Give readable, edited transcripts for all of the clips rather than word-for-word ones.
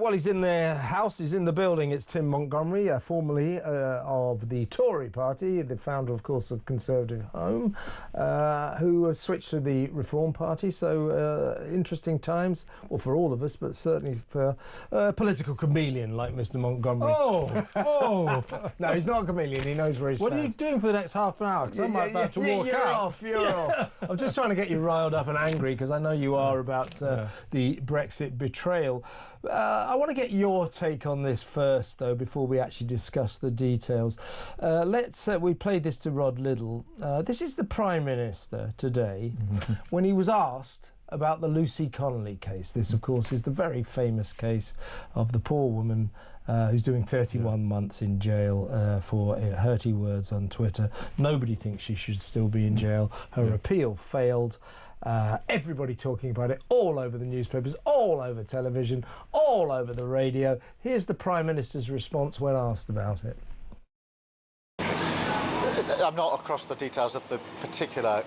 Well, he's in the house, he's in the building. It's Tim Montgomery, formerly of the Tory party, the founder, of course, of Conservative Home, who has switched to the Reform Party. So interesting times, well, for all of us, but certainly for a political chameleon like Mr. Montgomery. Oh! No, he's not a chameleon. He knows where he stands. What are you doing for the next half an hour? Because I'm about to walk out. You're off. I'm just trying to get you riled up and angry because I know you are about the Brexit betrayal. I want to get your take on this first, though, before we actually discuss the details. We played this to Rod Liddle. This is the Prime Minister today when he was asked about the Lucy Connolly case. This, of course, is the very famous case of the poor woman who's doing 31 months in jail for hurty words on Twitter. Nobody thinks she should still be in jail. Her appeal failed. Everybody talking about it all over the newspapers, all over television, all over the radio. Here's the Prime Minister's response when asked about it. I'm not across the details of the particular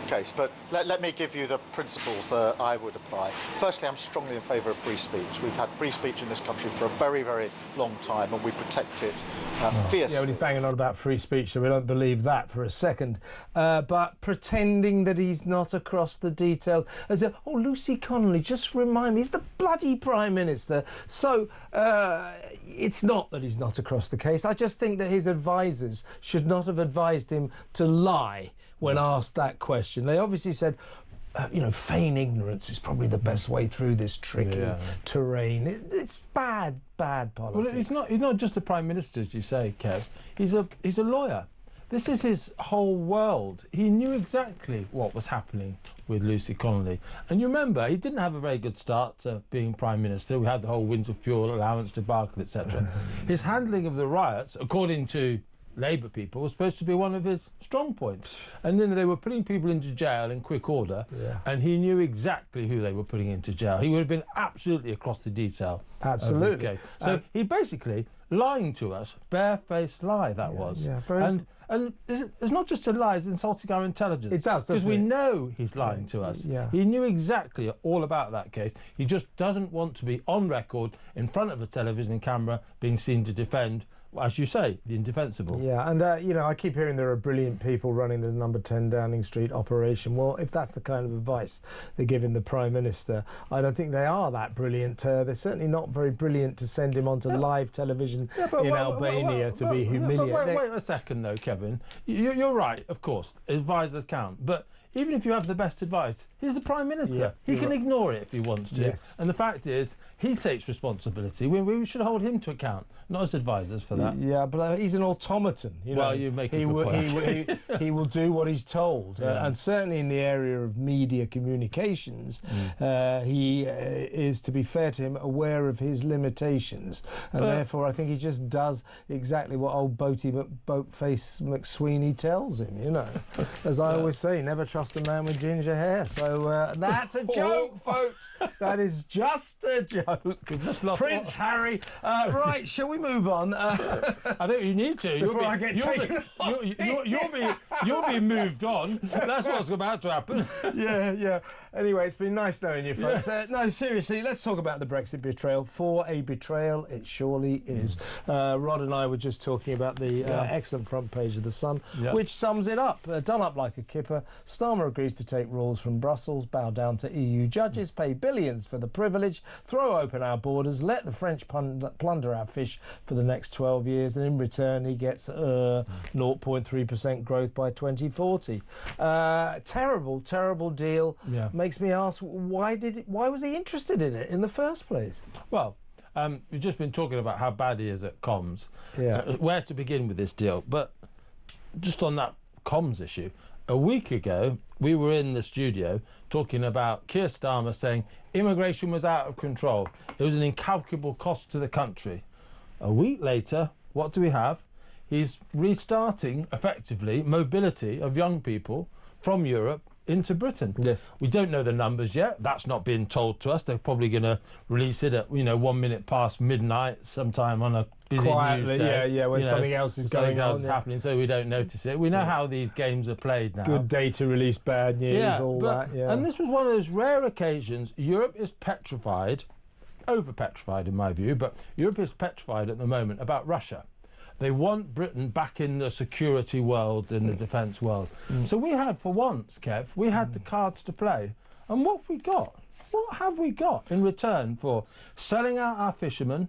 case, but let me give you the principles that I would apply. Firstly, I'm strongly in favour of free speech. We've had free speech in this country for a very, very long time, and we protect it fiercely. Yeah, well, he's banging on about free speech, so we don't believe that for a second. But pretending that he's not across the details, as if, oh, Lucy Connolly, just remind me, he's the bloody Prime Minister. So it's not that he's not across the case. I just think that his advisers should not have advised him to lie when asked that question. They obviously said, feign ignorance is probably the best way through this tricky terrain. It's bad politics. Well, he's not just the Prime Minister, as you say, Kev. He's a lawyer. This is his whole world. He knew exactly what was happening with Lucy Connolly. And you remember, he didn't have a very good start to being Prime Minister. We had the whole winter fuel allowance debacle, etc. His handling of the riots, according to Labour people, was supposed to be one of his strong points. And then they were putting people into jail in quick order, and he knew exactly who they were putting into jail. He would have been absolutely across the detail of this case. So he basically lying to us, barefaced lie that was. Yeah, and it's not just a lie, it's insulting our intelligence. It does, because we know he's lying to us. Yeah. He knew exactly all about that case. He just doesn't want to be on record in front of a television camera being seen to defend, as you say, the indefensible. Yeah, and, I keep hearing there are brilliant people running the number 10 Downing Street operation. Well, if that's the kind of advice they're giving the Prime Minister, I don't think they are that brilliant. They're certainly not very brilliant to send him onto live television in Albania to be humiliated. Wait a second, though, Kevin. You're right, of course, advisers count. But even if you have the best advice, he's the Prime Minister. Yeah, he can ignore it if he wants to. Yes. And the fact is, he takes responsibility. We should hold him to account, not as advisers for that. Yeah, but he's an automaton. Well, you make a good point. He will do what he's told. And certainly in the area of media communications, he is, to be fair to him, aware of his limitations. And therefore, I think he just does exactly what old Boatface McSweeney tells him, As I always say, never trust a man with ginger hair. So that's a joke, folks. That is just a joke. Prince Harry. Right, shall we move on? I think you need to. You'll be moved on. That's what's about to happen. Yeah. Anyway, it's been nice knowing you, folks. No, seriously, let's talk about the Brexit betrayal. For a betrayal, it surely is. Rod and I were just talking about the excellent front page of The Sun, which sums it up. Done up like a kipper, Starmer agrees to take rules from Brussels, bow down to EU judges, pay billions for the privilege, throw open our borders, let the French plunder our fish for the next 12 years, and in return he gets 0.3% growth by 2040. Terrible deal. Makes me ask, why was he interested in it in the first place? Well, we've just been talking about how bad he is at comms. Where to begin with this deal? But just on that comms issue, a week ago we were in the studio talking about Keir Starmer saying immigration was out of control. It was an incalculable cost to the country. A week later, what do we have? He's restarting, effectively, mobility of young people from Europe into Britain. Yes. We don't know the numbers yet. That's not being told to us. They're probably going to release it at 1 minute past midnight sometime on a busy news day. When something else is going on. Happening, so we don't notice it. We know how these games are played now. Good day to release bad news, all that. And this was one of those rare occasions. Europe is petrified over-petrified in my view, but Europe is petrified at the moment about Russia. They want Britain back in the security world, in the defence world. So we had, for once, Kev, we had the cards to play. And what have we got? What have we got in return for selling out our fishermen,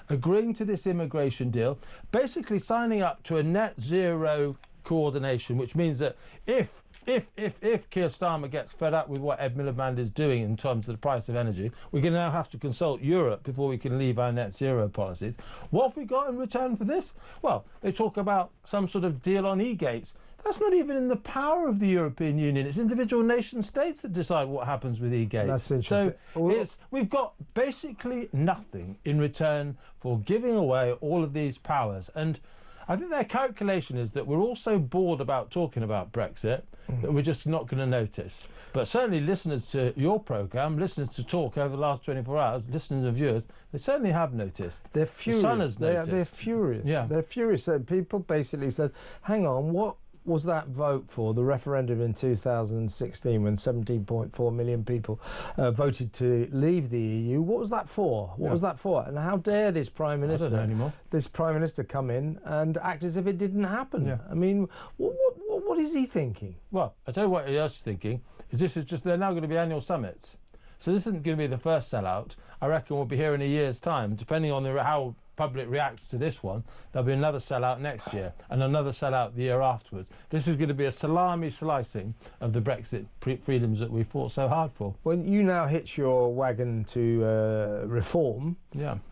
agreeing to this immigration deal, basically signing up to a net zero coordination, which means that if Keir Starmer gets fed up with what Ed Miliband is doing in terms of the price of energy, we're going to now have to consult Europe before we can leave our net zero policies. What have we got in return for this? Well, they talk about some sort of deal on e-gates. That's not even in the power of the European Union. It's individual nation states that decide what happens with e-gates. That's interesting. So we've got basically nothing in return for giving away all of these powers. And I think their calculation is that we're all so bored about talking about Brexit that we're just not going to notice. But certainly listeners to your programme, listeners to Talk over the last 24 hours, listeners and viewers, they certainly have noticed. They're furious. The Sun has noticed. They're furious. Yeah. They're furious. People basically said, hang on, what was that vote for, the referendum in 2016 when 17.4 million people voted to leave the EU? What was that for? What was that for? And how dare this Prime Minister, I don't know anymore. This Prime Minister come in and act as if it didn't happen? Yeah. I mean, what is he thinking? Well, I tell you what he is thinking, is this is just, they're now going to be annual summits. So this isn't going to be the first sellout. I reckon we'll be here in a year's time, depending on how public reacts to this one. There'll be another sellout next year and another sellout the year afterwards. This is going to be a salami slicing of the Brexit freedoms that we fought so hard for. When you now hitch your wagon to reform,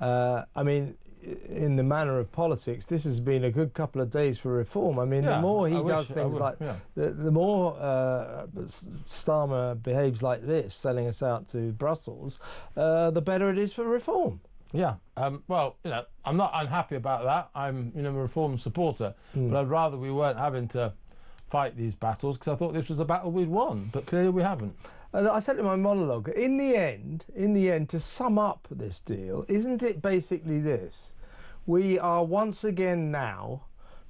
I mean, in the manner of politics, this has been a good couple of days for reform. I mean, the more he does things the more Starmer behaves like this, selling us out to Brussels, the better it is for reform. Yeah, well, you know, I'm not unhappy about that. I'm, a reform supporter, but I'd rather we weren't having to fight these battles, because I thought this was a battle we'd won, but clearly we haven't. I said in my monologue, in the end, to sum up this deal, isn't it basically this? We are once again now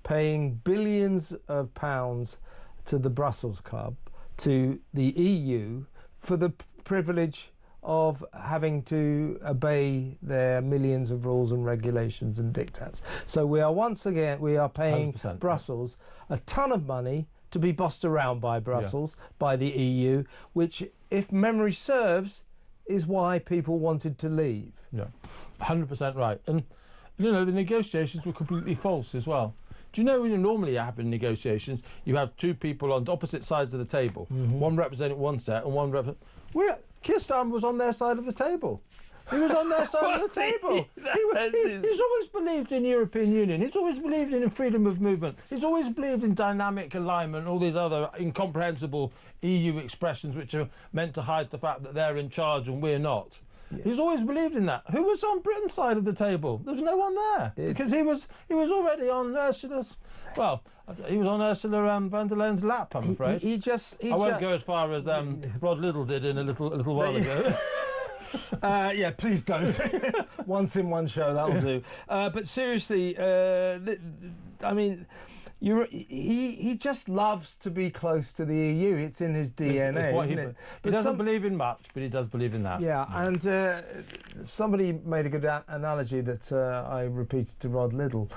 paying billions of pounds to the Brussels Club, to the EU, for the privilege of having to obey their millions of rules and regulations and diktats. So we are once again, paying 100%, Brussels a ton of money to be bossed around by Brussels, by the EU, which, if memory serves, is why people wanted to leave. Yeah, 100% right. And, the negotiations were completely false as well. Do you know when you normally have in negotiations, you have two people on opposite sides of the table, one representing one set and one representing... Keir Starmer was on their side of the table. He was on their side of the table. He's always believed in European Union. He's always believed in freedom of movement. He's always believed in dynamic alignment, all these other incomprehensible EU expressions which are meant to hide the fact that they're in charge and we're not. Yeah. He's always believed in that. Who was on Britain's side of the table? There was no one there, because he was already on Ursula's... Well, he was on Ursula von der Leyen's lap, I'm afraid. I won't go as far as Rod Liddle did in a little while ago. Yeah, please don't. Once in one show, that'll do. But seriously, I mean, he just loves to be close to the EU. It's in his DNA, isn't it? He doesn't believe in much, but he does believe in that. Yeah, and somebody made a good analogy that I repeated to Rod Liddle.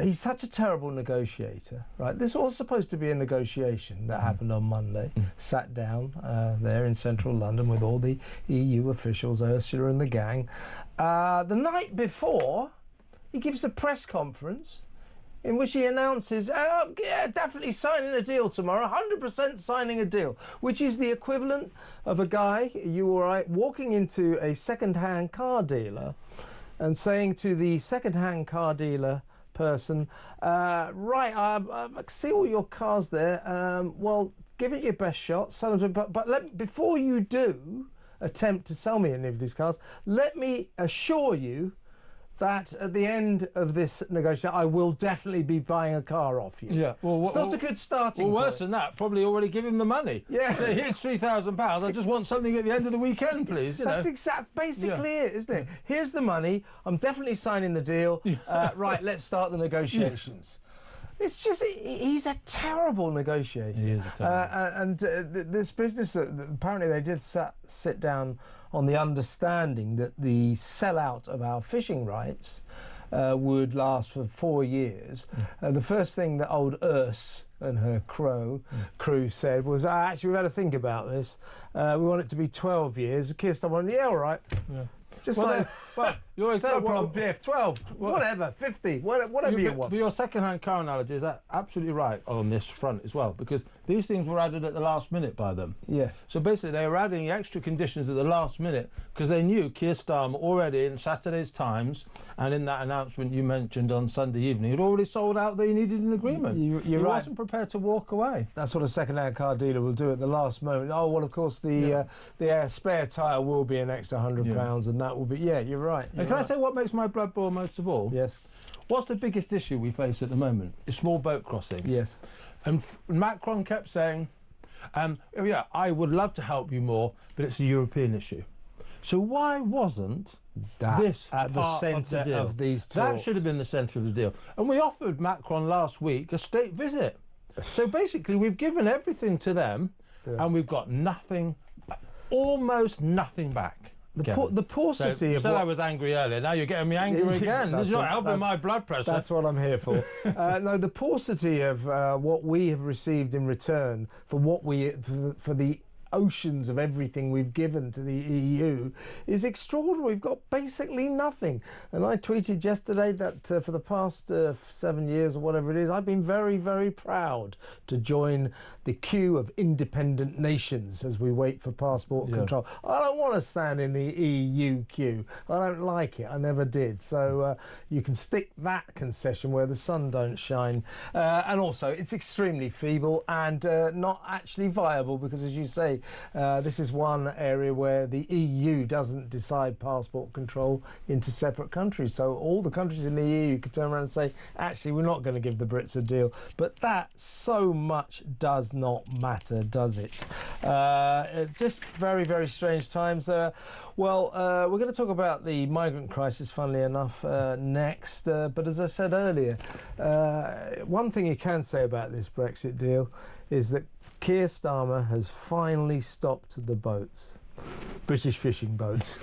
He's such a terrible negotiator, right? This was supposed to be a negotiation that happened on Monday. Sat down there in central London with all the EU officials, Ursula and the gang. The night before, he gives a press conference in which he announces, definitely signing a deal tomorrow, 100% signing a deal, which is the equivalent of a guy, you or I, walking into a second-hand car dealer and saying to the second-hand car dealer person, I see all your cars there, well, give it your best shot, sell them to, but before you do attempt to sell me any of these cars, let me assure you that at the end of this negotiation, I will definitely be buying a car off you. Yeah, well, it's not a good starting point. Well, worse than that, probably already give him the money. Yeah. So here's £3,000. I just want something at the end of the weekend, please. That's basically it, isn't it? Here's the money. I'm definitely signing the deal. Right, let's start the negotiations. It's just, he's a terrible negotiator. He is a terrible. And this business, apparently they did sit down on the understanding that the sellout of our fishing rights would last for 4 years. The first thing that old Urs and her crew said was, actually, we've had to think about this. We want it to be 12 years. Keir Starmer went, yeah, all right. Yeah. Just well, you're exactly no problem, Jeff, 12, whatever, 50, whatever you want. But your second-hand car analogy is absolutely right on this front as well, because these things were added at the last minute by them. Yeah. So basically they were adding extra conditions at the last minute because they knew Keir Starmer already in Saturday's Times and in that announcement you mentioned on Sunday evening had already sold out that he needed an agreement. You're right. He wasn't prepared to walk away. That's what a second-hand car dealer will do at the last moment. Oh, well, of course, the spare tyre will be an extra £100 and that will be... Yeah, you're right. Can I say what makes my blood boil most of all? Yes. What's the biggest issue we face at the moment? It's small boat crossings. Yes. And Macron kept saying, yeah, I would love to help you more, but it's a European issue. So why wasn't this at the centre of these talks? That should have been the centre of the deal. And we offered Macron last week a state visit. So basically we've given everything to them and we've got nothing, almost nothing back. The paucity of you said I was angry earlier, now you're getting me angry again. It's not helping my blood pressure. That's what I'm here for. No, the paucity of what we have received in return for for the oceans of everything we've given to the EU is extraordinary. We've got basically nothing. And I tweeted yesterday that for the past 7 years or whatever it is, I've been very, very proud to join the queue of independent nations as we wait for passport control. I don't want to stand in the EU queue. I don't like it. I never did. So you can stick that concession where the sun don't shine. And also, it's extremely feeble and not actually viable because, as you say, this is one area where the EU doesn't decide passport control into separate countries. So all the countries in the EU could turn around and say, actually, we're not going to give the Brits a deal. But that so much does not matter, does it? Just very, very strange times. We're going to talk about the migrant crisis, funnily enough, next. But as I said earlier, one thing you can say about this Brexit deal is that Keir Starmer has finally stopped the boats, British fishing boats.